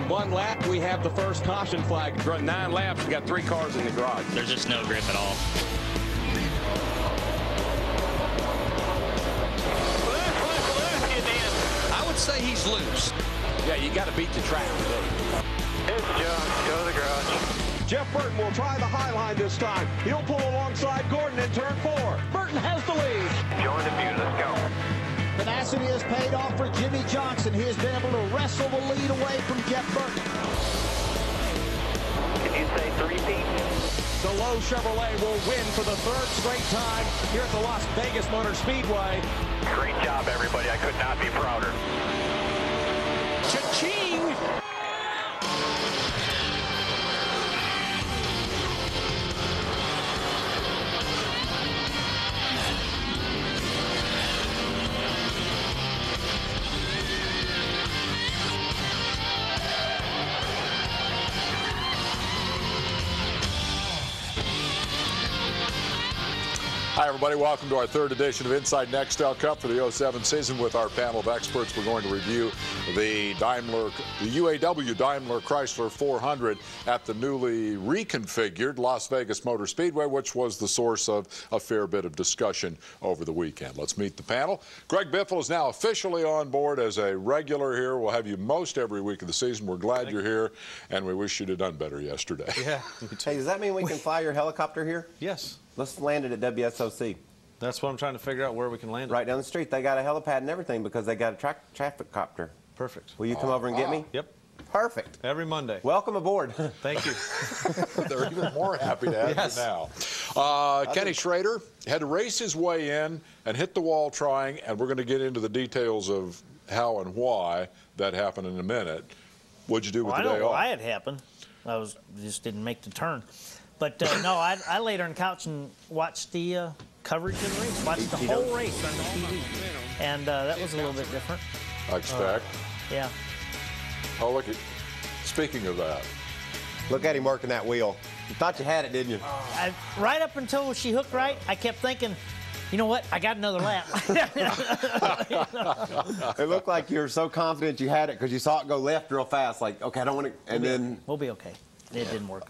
run 1 lap, we have the first caution flag. Run 9 laps, we got 3 cars in the garage. There's just no grip at all. I would say he's loose. Yeah, you got to beat the track today. It's John. Go to the garage. Jeff Burton will try the high line this time. He'll pull alongside Gordon in turn 4. Burton has the lead. Join the view. Let's go. Tenacity has paid off for Jimmy Johnson. He has been able to wrestle the lead away from Jeff Burton. Can you say 3 feet? The Lowe Chevrolet will win for the 3rd straight time here at the Las Vegas Motor Speedway. Great job, everybody. I could not be prouder. Cha-ching! Hi, everybody. Welcome to our 3rd edition of Inside Nextel Cup for the 07 season. With our panel of experts, we're going to review the UAW Daimler-Chrysler 400 at the newly reconfigured Las Vegas Motor Speedway, which was the source of a fair bit of discussion over the weekend. Let's meet the panel. Greg Biffle is now officially on board as a regular here. We'll have you most every week of the season. We're glad you're here, and we wish you'd have done better yesterday. Yeah. Hey, does that mean we can fly your helicopter here? Yes. Let's land it at WSOC. That's what I'm trying to figure out, where we can land it. Right down the street. They got a helipad and everything because they got a traffic copter. Perfect. Will you come over and get me? Yep. Perfect. Every Monday. Welcome aboard. Thank you. They're even more happy to have Yes. you now. Kenny Schrader had to race his way in and hit the wall trying, and we're going to get into the details of how and why that happened in a minute. What'd you do with the day off? I don't know why it happened. Just didn't make the turn. But no, I laid on the couch and watched the coverage of the race, watched the whole race on the TV. And that was a little bit different. I expect. Yeah. Oh, look at. Speaking of that. Look at him working that wheel. You thought you had it, didn't you? Right up until she hooked right, I kept thinking, you know what? I got another lap. It looked like you were so confident you had it because you saw it go left real fast. Like, okay, I don't want to. And then we'll be okay. It didn't work.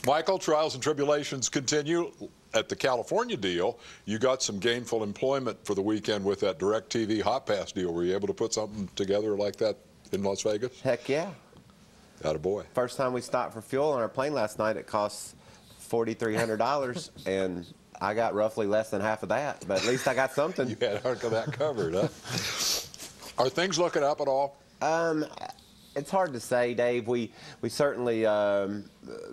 Michael, trials and tribulations continue at the California deal. You got some gainful employment for the weekend with that DirecTV Hot Pass deal. Were you able to put something together like that in Las Vegas? Heck yeah. Attaboy. First time we stopped for fuel on our plane last night, it cost $4,300, and I got roughly less than half of that. But at least I got something. You had a hunk of that covered, huh? Are things looking up at all? It's hard to say, Dave. We certainly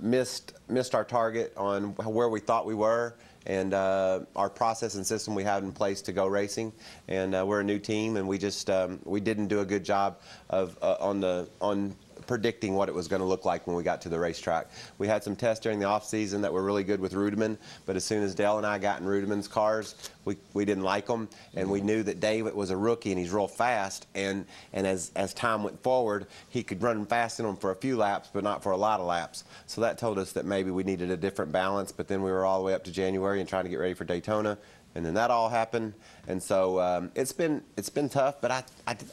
missed our target on where we thought we were, and our process and system we had in place to go racing. And we're a new team, and we just we didn't do a good job of on predicting what it was going to look like when we got to the racetrack. We had some tests during the off season that were really good with Rudiman, but as soon as Dale and I got in Rudiman's cars, we didn't like them, and we knew that David was a rookie and he's real fast, and as time went forward, he could run fast in them for a few laps, but not for a lot of laps. So that told us that maybe we needed a different balance. But then we were all the way up to January and trying to get ready for Daytona. And then that all happened, and so it's been tough. But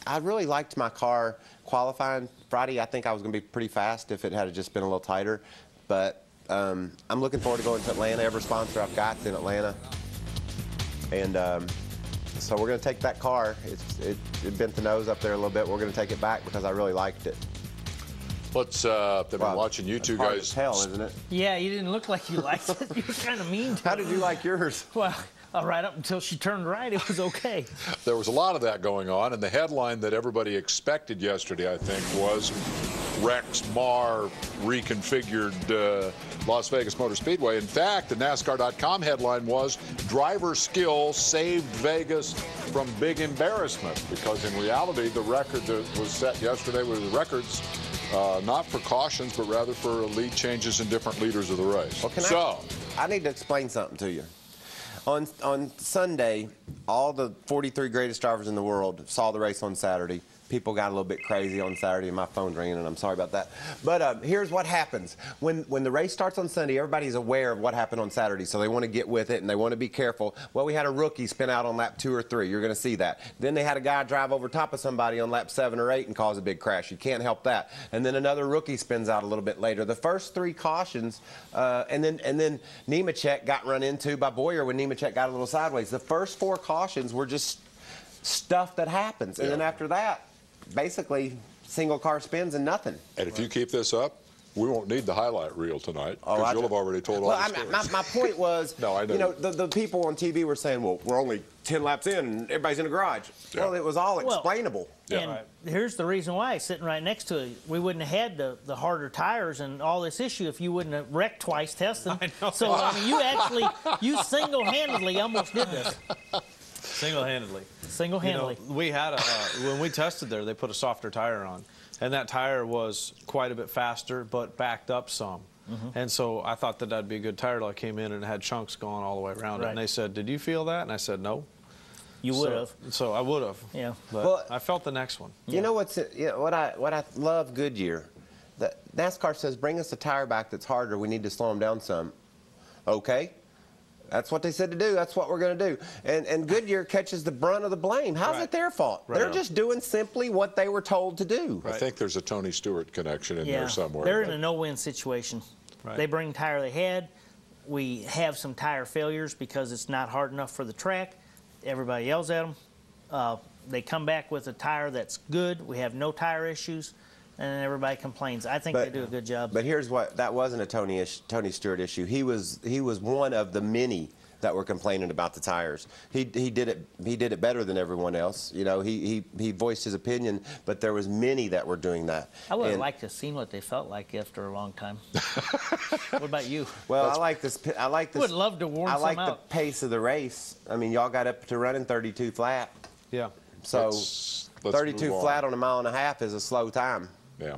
I really liked my car qualifying Friday. I think I was going to be pretty fast if it had just been a little tighter. But I'm looking forward to going to Atlanta. Every sponsor I've got is in Atlanta, and so we're going to take that car. It bent the nose up there a little bit. We're going to take it back because I really liked it. Let's. I've been watching you two guys. Hard to tell, isn't it? Yeah, you didn't look like you liked it. You were kind of mean to How did you like yours? Well, right up until she turned right, it was okay. There was a lot of that going on, and the headline that everybody expected yesterday, I think, was Rex Marr reconfigured Las Vegas Motor Speedway. In fact, the NASCAR.com headline was driver skill saved Vegas from big embarrassment, because in reality, the record that was set yesterday was records not for cautions, but rather for lead changes in different leaders of the race. Well, I need to explain something to you. On Sunday, all the 43 greatest drivers in the world saw the race on Saturday. people got a little bit crazy on Saturday, and my phone's ringing, and I'm sorry about that. But here's what happens. When the race starts on Sunday, everybody's aware of what happened on Saturday, so they want to get with it, and they want to be careful. Well, we had a rookie spin out on lap 2 or 3. You're going to see that. Then they had a guy drive over top of somebody on lap 7 or 8 and cause a big crash. You can't help that. And then another rookie spins out a little bit later. The first 3 cautions, and then Nemechek got run into by Boyer when Nemechek got a little sideways. The first 4 cautions were just stuff that happens. And then after that, basically, single car spins and nothing. And if you keep this up, we won't need the highlight reel tonight because you'll have already told all the stories. My point was, no, I know. You know, the people on TV were saying, well, we're only 10 laps in and everybody's in the garage. Yeah. Well, it was all explainable. And here's the reason why, sitting right next to it, we wouldn't have had the harder tires and all this issue if you wouldn't have wrecked twice testing. I know. So, I mean, you single-handedly almost did this. Single-handedly. Single-handedly. You know, we had when we tested there, they put a softer tire on, and that tire was quite a bit faster, but backed up some. And so I thought that that'd be a good tire till I came in and it had chunks going all the way around it. And they said, "Did you feel that?" And I said, "No." You would have. So I would have. Yeah. But I felt the next one. You know what I love Goodyear? That NASCAR says, bring us a tire back that's harder. We need to slow them down some. Okay. That's what they said to do. That's what we're going to do. And Goodyear catches the brunt of the blame. How's it their fault? They're just doing simply what they were told to do. I think there's a Tony Stewart connection in there somewhere. They're in a no-win situation. They bring the tire they had. We have some tire failures because it's not hard enough for the track. Everybody yells at them. They come back with a tire that's good. We have no tire issues. And then everybody complains. I think they do a good job. But here's what, that wasn't a Tony Stewart issue. He was one of the many that were complaining about the tires. He did it better than everyone else. You know, he voiced his opinion, but there was many that were doing that. I would have liked to have seen what they felt like after a long time. What about you? Well, I like this. Would love to warm some out. I like the pace of the race. I mean, y'all got up to running 32 flat. Yeah. So 32 flat on a 1.5 miles is a slow time. Yeah.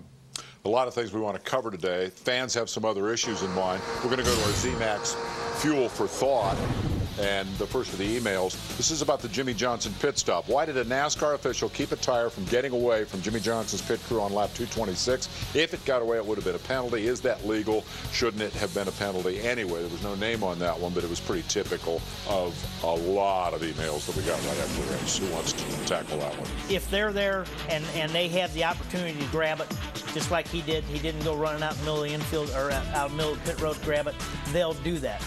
A lot of things we want to cover today. Fans have some other issues in mind. We're going to go to our Z-Max Fuel for Thought. And the first of the emails, this is about the Jimmy Johnson pit stop. Why did a NASCAR official keep a tire from getting away from Jimmy Johnson's pit crew on lap 226? If it got away, it would have been a penalty. Is that legal? Shouldn't it have been a penalty anyway? There was no name on that one, but it was pretty typical of a lot of emails that we got right after the race. Who wants to tackle that one? If they're there and they have the opportunity to grab it, just like he did, he didn't go running out in the middle of the infield or out in the middle of the pit road to grab it, they'll do that.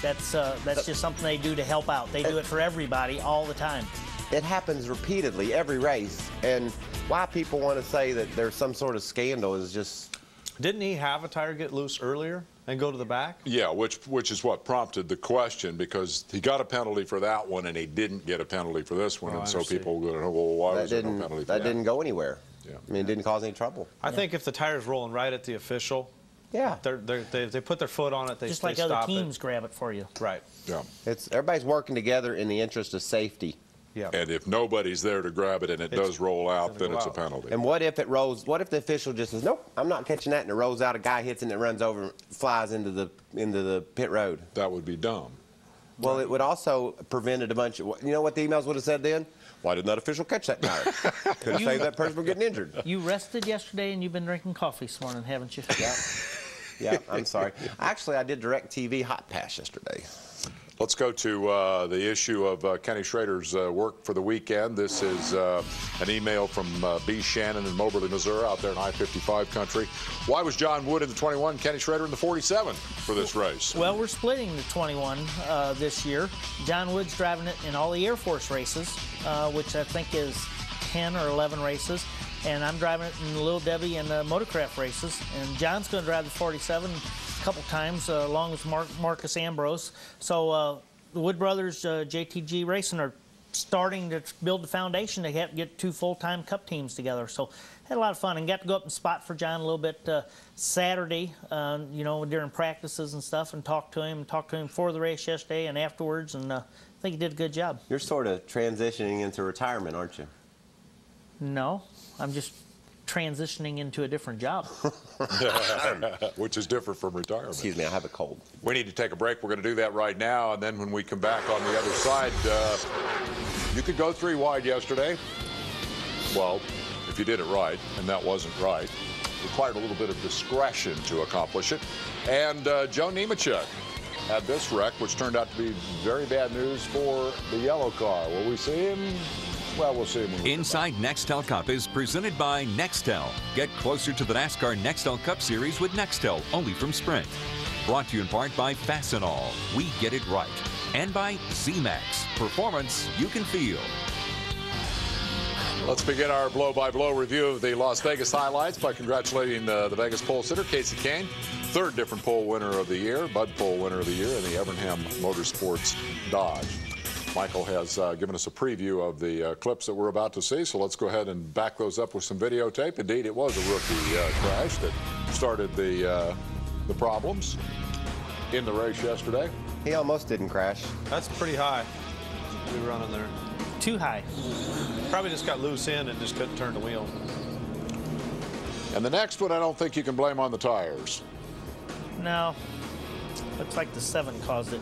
That's just something they do to help out. They do it for everybody all the time. It happens repeatedly every race, and why people want to say that there's some sort of scandal is just... Didn't he have a tire get loose earlier and go to the back? Yeah, which is what prompted the question, because he got a penalty for that one and he didn't get a penalty for this one, and so people go, well, why was there no penalty for that? That didn't go anywhere. Yeah. I mean, it didn't cause any trouble. I think if the tire's rolling right at the official, yeah, they put their foot on it. They just like other teams grab it for you. Right. Yeah. Everybody's working together in the interest of safety. Yeah. And if nobody's there to grab it and it does roll out, then it's a penalty. And what if it rolls? What if the official just says, "Nope, I'm not catching that," and it rolls out, a guy hits it and it runs over, and flies into the pit road? That would be dumb. Well, it would also prevent a bunch of. You know what the emails would have said then? Why didn't that official catch that tire? Could have saved that person from getting injured. You rested yesterday and you've been drinking coffee this morning, haven't you? Yeah. Yeah, I'm sorry. Actually, I did DirecTV Hot Pass yesterday. Let's go to the issue of Kenny Schrader's work for the weekend. This is an email from B. Shannon in Moberly, Missouri, out there in I-55 country. Why was John Wood in the 21, Kenny Schrader in the 47 for this race? Well, we're splitting the 21 this year. John Wood's driving it in all the Air Force races, which I think is 10 or 11 races. And I'm driving it in Little Debbie and Motorcraft races. And John's going to drive the 47 a couple times, along with Marcus Ambrose. So the Wood Brothers, JTG Racing, are starting to build the foundation to get 2 full-time Cup teams together. So had a lot of fun and got to go up and spot for John a little bit Saturday, you know, during practices and stuff, and talk to him for the race yesterday and afterwards. And I think he did a good job. You're sort of transitioning into retirement, aren't you? No. I'm just transitioning into a different job. Which is different from retirement. Excuse me, I have a cold. We need to take a break. We're going to do that right now, and then when we come back on the other side, you could go 3 wide yesterday. Well, if you did it right, and that wasn't right. Required a little bit of discretion to accomplish it. And Joe Nemechek had this wreck, which turned out to be very bad news for the yellow car. Will we see him? Well, we'll see him when we Inside Nextel Cup is presented by Nextel. Get closer to the NASCAR Nextel Cup Series with Nextel, only from Sprint. Brought to you in part by Fastenal. We get it right. And by Z-Max. Performance you can feel. Let's begin our blow-by-blow review of the Las Vegas highlights by congratulating the Vegas pole sitter, Casey Kane, third different pole winner of the year, Bud Pole winner of the year in the Evernham Motorsports Dodge. Michael has given us a preview of the clips that we're about to see, so let's go ahead and back those up with some videotape. Indeed, it was a rookie crash that started the problems in the race yesterday. He almost didn't crash. That's pretty high. We were running there. Too high. Probably just got loose in and just couldn't turn the wheel. And the next one, I don't think you can blame on the tires. No. Looks like the 7 caused it.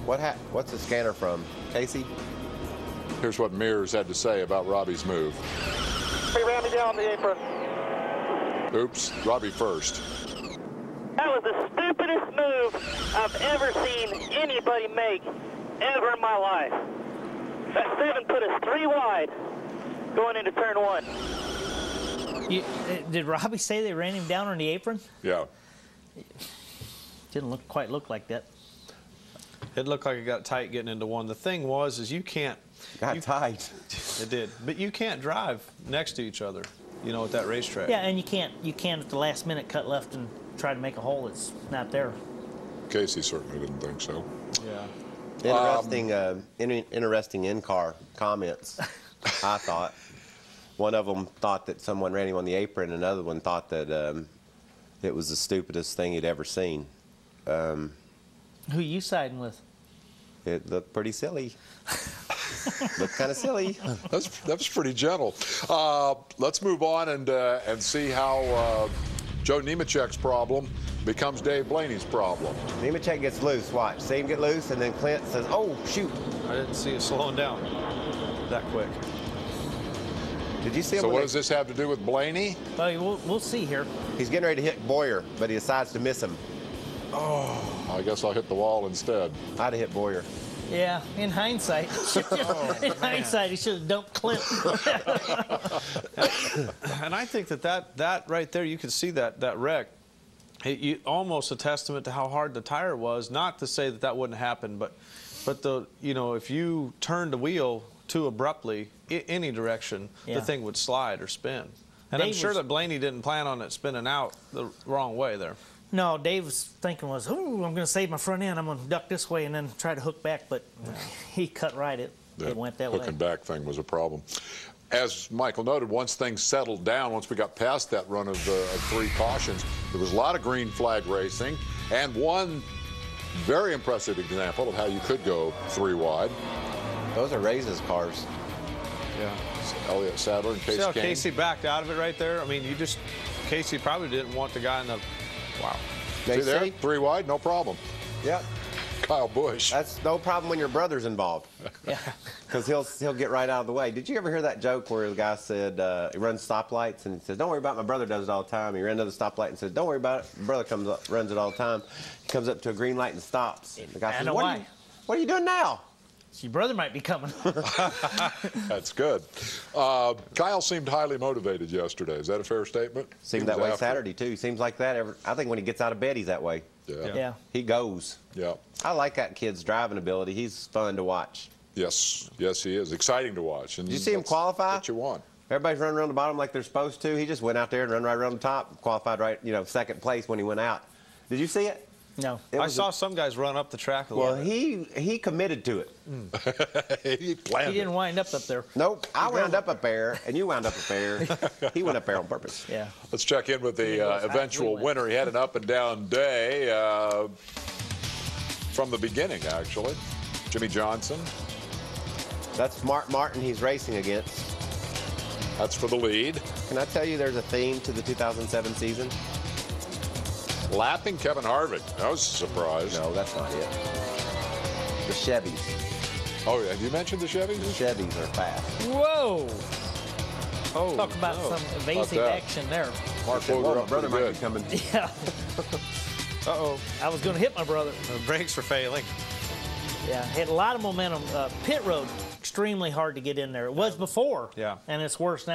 What's the scanner from? Casey? Here's what Mears had to say about Robbie's move. He ran me down the apron. Oops, Robbie first. That was the stupidest move I've ever seen anybody make ever in my life. That 7 put us 3 wide going into turn 1. Did Robbie say they ran him down on the apron? Yeah. Didn't quite look like that. It looked like it got tight getting into 1. The thing was, is you can't. Got tight. It did, but you can't drive next to each other, you know, at that racetrack. Yeah, and you can't at the last minute cut left and try to make a hole that's not there. Casey certainly didn't think so. Yeah. Interesting in-car comments, I thought. One of them thought that someone ran him on the apron. Another one thought that it was the stupidest thing he'd ever seen. Who you siding with? It looked pretty silly. Looked kind of silly. That's pretty gentle. Let's move on and see how Joe Nemechek's problem becomes Dave Blaney's problem. Nemechek gets loose. Watch. See him get loose, and then Clint says, "Oh, shoot." I didn't see it slowing down that quick. Did you see him? So what does this have to do with Blaney? Well, we'll see here. He's getting ready to hit Boyer, but he decides to miss him. Oh, I guess I'll hit the wall instead. I'd have hit Boyer. Yeah, in hindsight. Hindsight, he should have dumped Clint. And I think that right there, you can see that wreck. Almost a testament to how hard the tire was. Not to say that wouldn't happen, but if you turned the wheel too abruptly, any direction, the thing would slide or spin. And I'm sure that Blaney didn't plan on it spinning out the wrong way there. No, Dave's thinking was, "Oh, I'm going to save my front end. I'm going to duck this way and then try to hook back." But he cut right. It went that way. Hook and back thing was a problem. As Michael noted, once things settled down, once we got past that run of 3 cautions, there was a lot of green flag racing, and one very impressive example of how you could go 3 wide. Those are Ray's cars. Yeah. Elliott Sadler and Casey See how Kane. Casey backed out of it right there? I mean, Casey probably didn't want the guy in the, wow. See there? 3 wide, no problem. Yep. Kyle Busch. That's no problem when your brother's involved. Yeah. Because he'll get right out of the way. Did you ever hear that joke where the guy said he runs stoplights and he says, "Don't worry about it, my brother does it all the time." He ran another stoplight and said, "Don't worry about it, my brother runs it all the time." He comes up to a green light and stops. The guy says, "What are you doing now?" Your brother might be coming. That's good. Kyle seemed highly motivated yesterday. Is that a fair statement? Seemed that way Saturday, too. Seems like that. I think when he gets out of bed, he's that way. Yeah. He goes. Yeah. I like that kid's driving ability. He's fun to watch. Yes, he is. Exciting to watch. And did you see him qualify? What you want. Everybody's running around the bottom like they're supposed to. He just went out there and ran right around the top. Qualified right, second place when he went out. Did you see it? No. I saw some guys run up the track a little bit. Well, he committed to it. He planned He didn't wind up there. Nope. I wound up there, and you wound up there. He went up there on purpose. Yeah. Let's check in with the eventual winner. He had an up-and-down day from the beginning, actually. Jimmy Johnson. That's Mark Martin he's racing against. That's for the lead. Can I tell you there's a theme to the 2007 season? Lapping Kevin Harvick. That was a surprise. No, that's not it. The Chevys. Oh, yeah. You mentioned the Chevys? The Chevys are fast. Whoa. Oh, Talk about some evasive action there. Mark Woder up brother pretty might good. be coming. Yeah. Uh-oh. I was going to hit my brother. The brakes are failing. Yeah, had a lot of momentum. Pit road, extremely hard to get in there. It was before. Yeah. And it's worse now.